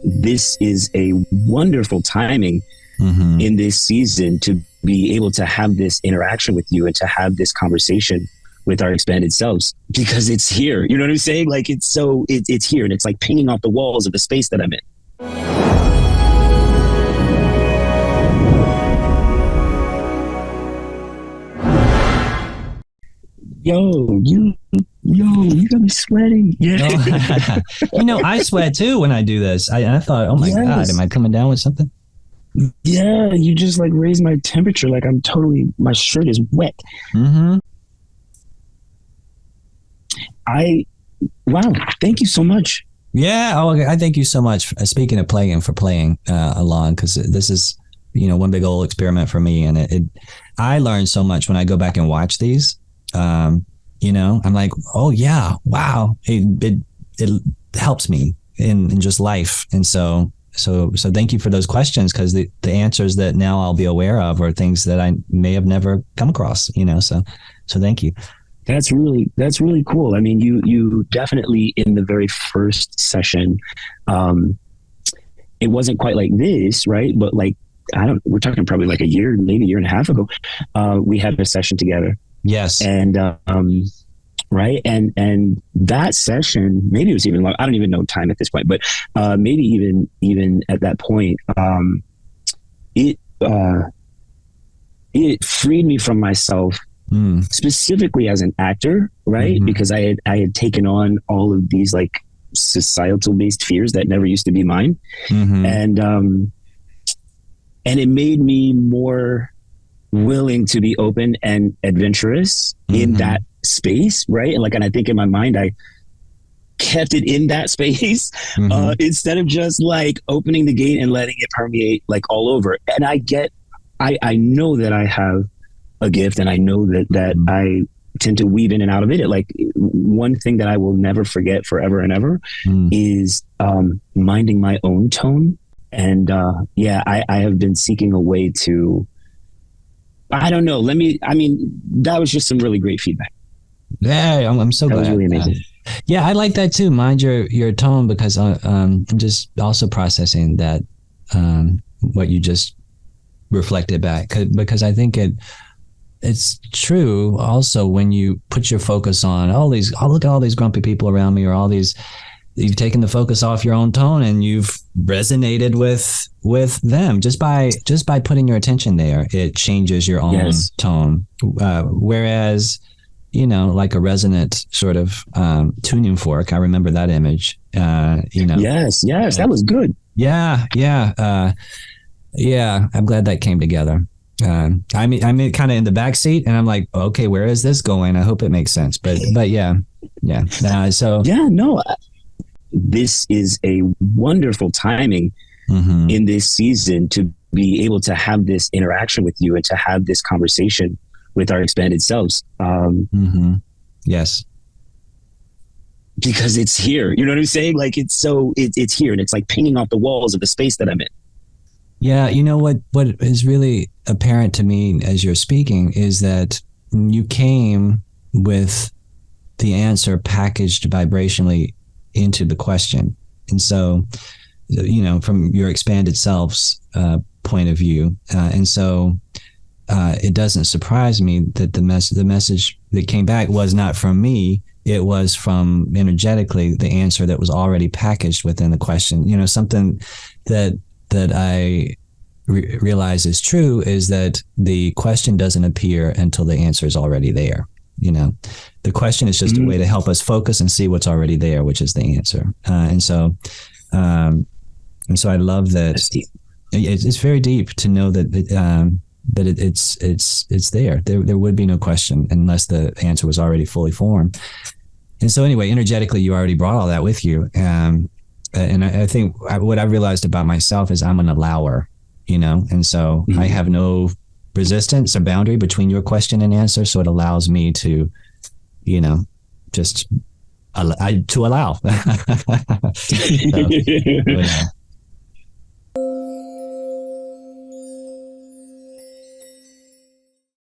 this is a wonderful timing in this season to be able to have this interaction with you and to have this conversation with our expanded selves, because it's here. You know what I'm saying? Like, it's here, and it's like pinging off the walls of the space that I'm in. Yo, you got me sweating. Yeah. I sweat too when I do this. I thought, oh my God, am I coming down with something? Yeah, you just like raised my temperature. Like my shirt is wet. Wow, thank you so much. Yeah. Oh, I thank you so much. Speaking of playing along, because this is, one big old experiment for me. And I learn so much when I go back and watch these. I'm like, oh yeah, wow. It helps me in just life. And so thank you for those questions, because the answers that now I'll be aware of are things that I may have never come across, so thank you. That's really cool. I mean, you definitely, in the very first session, it wasn't quite like this, right? But like, we're talking probably like maybe a year and a half ago, we had a session together. Yes. And, right. And that session, maybe it was even long. I don't even know time at this point, but, maybe even at that point, it freed me from myself, specifically as an actor, right? Because I had taken on all of these like societal based fears that never used to be mine. And it made me more willing to be open and adventurous in that space, right? And I think in my mind, I kept it in that space instead of just like opening the gate and letting it permeate like all over. And I know that I have a gift, and I know that I tend to weave in and out of it. Like, one thing that I will never forget forever and ever is minding my own tone. And I have been seeking a way to, I don't know. That was just some really great feedback. Yeah, I'm so glad. That was really amazing. Yeah, I like that too. Mind your tone, because I'm just also processing that, what you just reflected back, because I think it's true also when you put your focus on look at all these grumpy people around me, or you've taken the focus off your own tone, and you've resonated with them just by putting your attention there. It changes your own tone. Whereas, like a resonant sort of tuning fork. I remember that image. Yes, that was good. Yeah. I'm glad that came together. I'm kind of in the back seat, and I'm like, okay, where is this going? I hope it makes sense. But yeah. This is a wonderful timing in this season to be able to have this interaction with you and to have this conversation with our expanded selves. Yes. Because it's here. You know what I'm saying? Like, it's here, and it's like pinging off the walls of the space that I'm in. Yeah. What is really apparent to me as you're speaking is that you came with the answer packaged vibrationally into the question. And so, from your expanded self's point of view. And so it doesn't surprise me that the message that came back was not from me. It was from energetically the answer that was already packaged within the question. Something that I realize is true is that the question doesn't appear until the answer is already there. The question is just a way to help us focus and see what's already there, which is the answer. And so I love that. It's very deep to know that it's there. There would be no question unless the answer was already fully formed. And so anyway, energetically, you already brought all that with you. And I think what I've realized about myself is I'm an allower, and so I have no resistance or boundary between your question and answer. So it allows me to, to allow. So, yeah.